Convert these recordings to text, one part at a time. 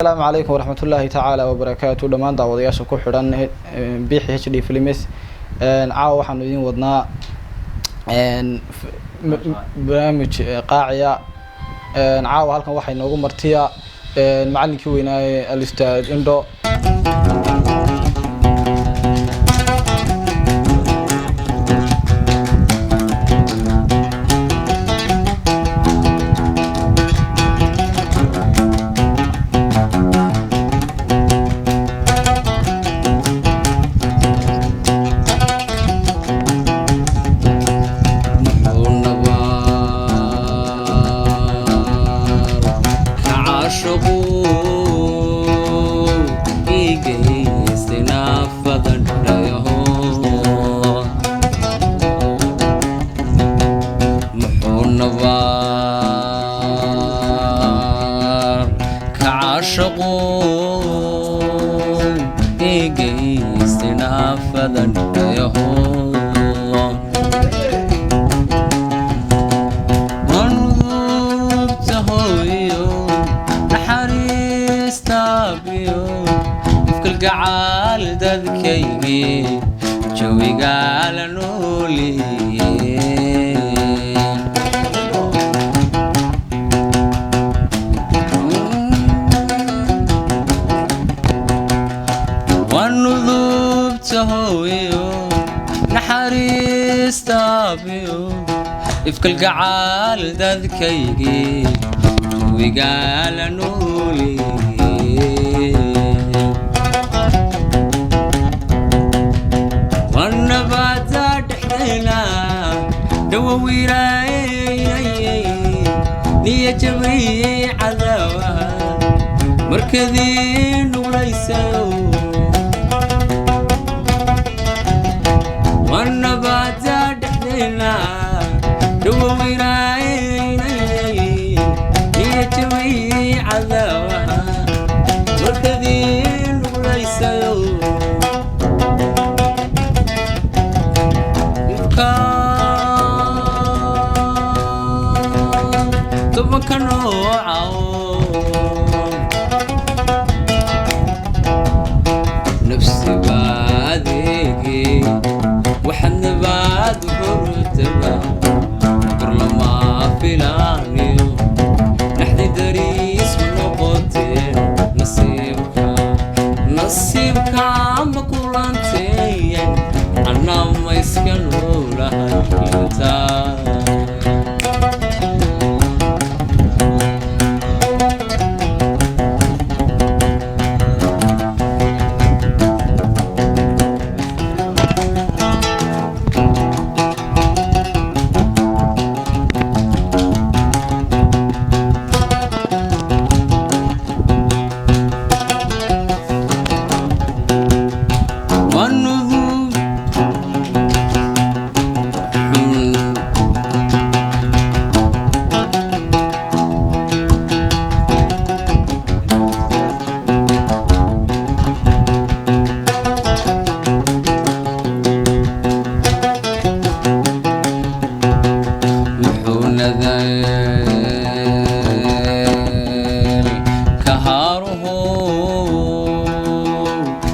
السلام عليكم ورحمة الله تعالى وبركاته. دمان دعوضياش ku xidhan bixi HD films caaw waxaan idin wadnaa barnaamij qaaciya caaw halkan waxay noogu martiya macallinkii weynaaye Al-Ustaad Indo كل جعال ذكيجي وقال نولي والنبات تحتنا دوويراي نية جميع عذابها مركزين وليسوا والنبات تحتنا دوويراي يجوي عذابها مرتدين وليسوا تبقى نوعه نفسي بعدك وحن بعد برتبه فلانيو نحدي دريس ونقطين نصيبك عم كورانتين أنا ما يسكنوا لها الكلتان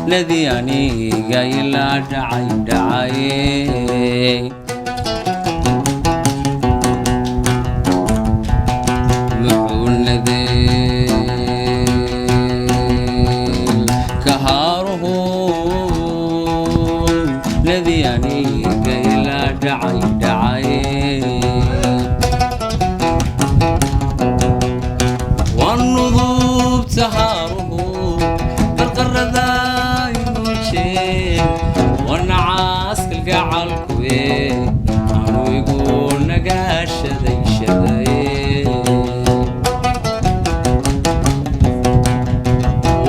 الذي يعني قايل دعي دعي محول ذي كهاره الذي يعني قايل دعي دعي والنضوب تهاره بالقرذا والنعاس القاع الكوي كانوا يقول نقاش ذي شذي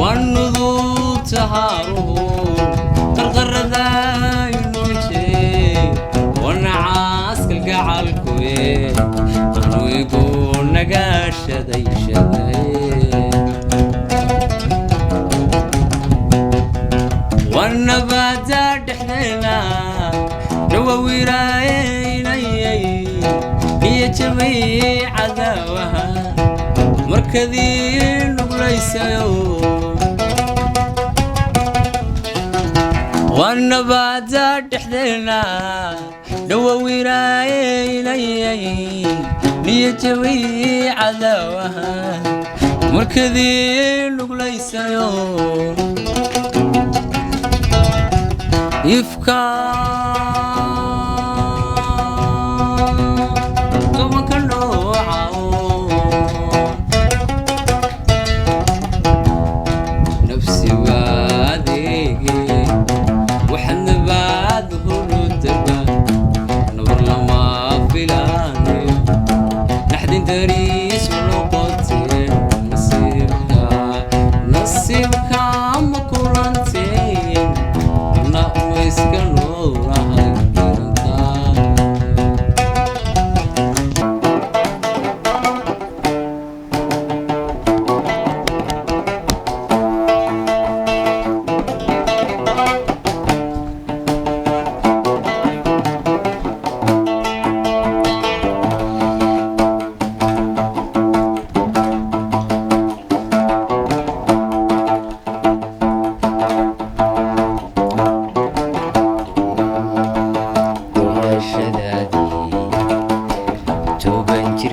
والنذوب تهاره الغرذا ينوشي والنعاس القاع الكوي كانوا يقول نقاش ذي شذي والنبات دحنا دوويراي هي جميع عذابها مركزين nuglaysayo wanabada dhexdeena dhawawiraaye ilayay niyajawi cadawaha markadii nuglaysayo ifka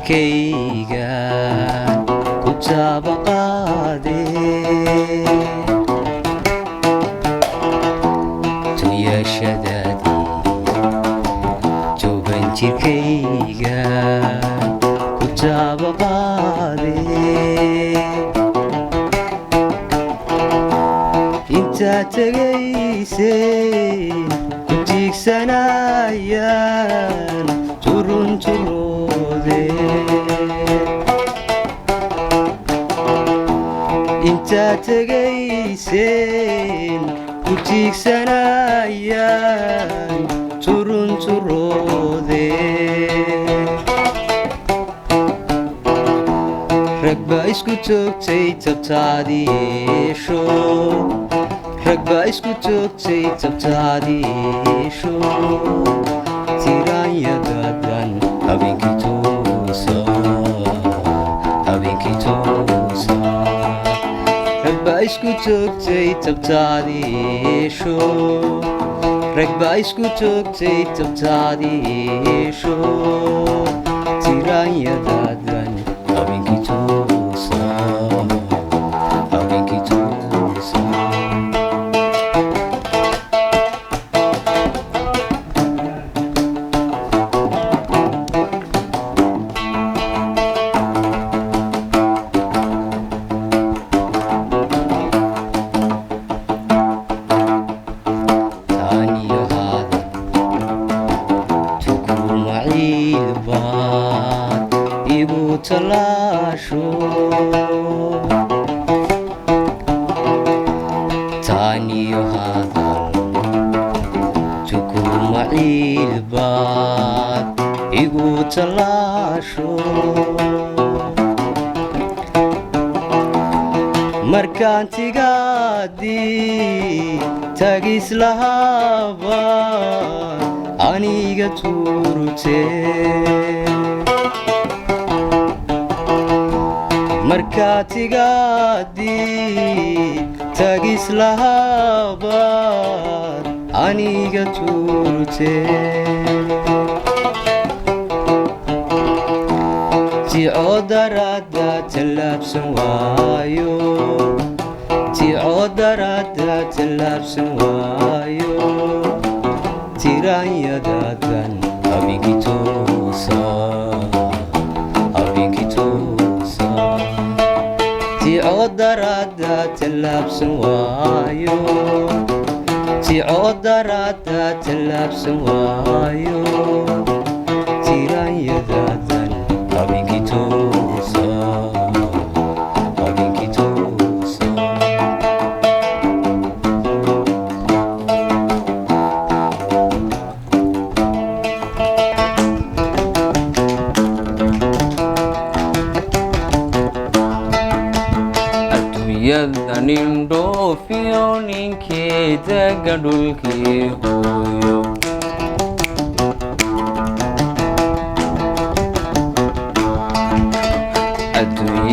kayga ku tabaqade tuyashadadi tuban jirkayga ku tabaqade inta tagayse ku tiigsanayaan turunturun inta tagaysen ku tiigsanayaan turunturode ragba isku toogtay tabtaadii yeesho ragba isku toogtay tabtaadii yeesho tiraanyadadan habeenkii toosa ragba isku toogtay tabtaadii yeesho ragba isku toogtay tabtaadii yeesho tiraanyadadan habeenkii toosa talasho taniyo hadal tukuma ilbad igu talasho markaan tigaadii tagis lahaba aniga turutee markaatigaadii tagis lahabaad aniga turtee ticoo daraada tallaabsan waayo ticoo daraada tallaabsan waayo tiraanyadadan habeenkii toosa ticoo daraada tallaabsan waayo ticoo daraada tallaabsan waayo tiraanyadadan habeenkii toosa yadanin dhoofiyo ninkeedaga dhulkii hooyo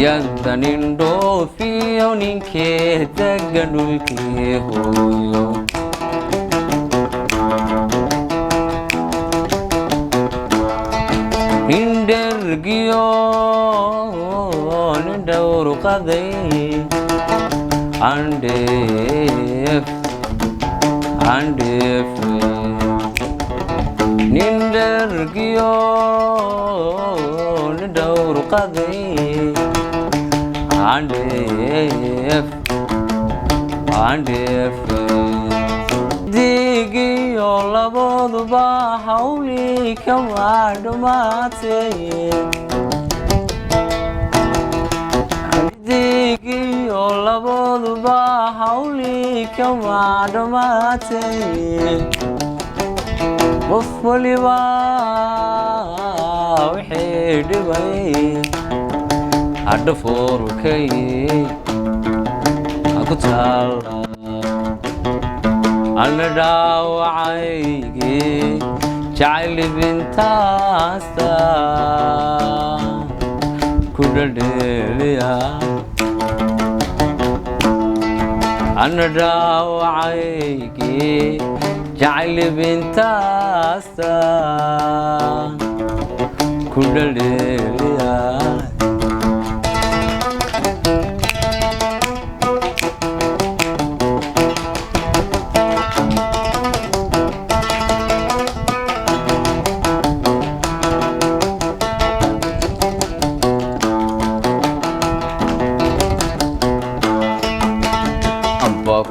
yadan indhoofiyo ninkeedaga dhulkii hooyo indhergiyo nin dhowrqaday andheef nindergiyo nin dhowrqaday andheef digiyo labaduba hawli kama dhumaatay digiyo labaduba hawli kama dhumaatay qof waliba wixii dhibay hadda foorkay aku taala ana dhaawacaygi jacayl bintaasta ku dhadheeliya ana dhaawacaygi jacayl bintaasta ku dhadheeliya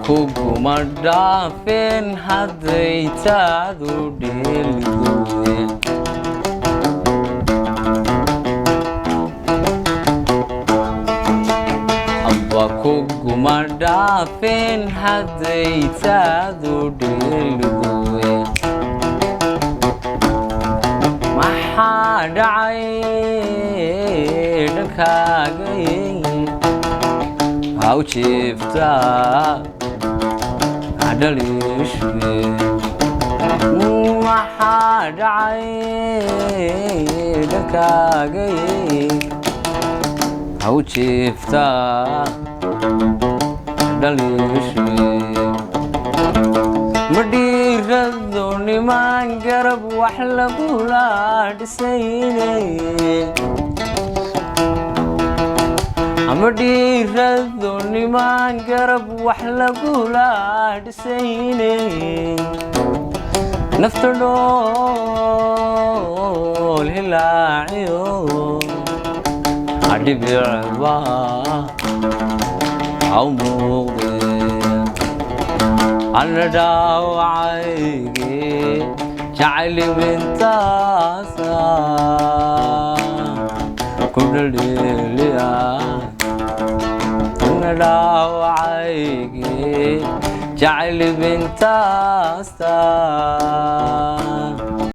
kuguma dhaafeen hadday taadu dheeligoye amba kuguma dhaafeen hadday taadu dheeligoye maxaa dhacay dhankaagay how jiiftaa adhalishwe maxaa dhacay dhankaagay how jiiftaa adhalishwe ma dhiirado nimaan garab wax lagula dhisaynay ama dhiirado nimaan garab wax lagula dhisaynay nafta dhool hilaaciyo adhibicba haw muuqde ana dhaawacaygi jacayl bintaasa ku dhaldheeliya dhaawacaygi jacayl bintaasta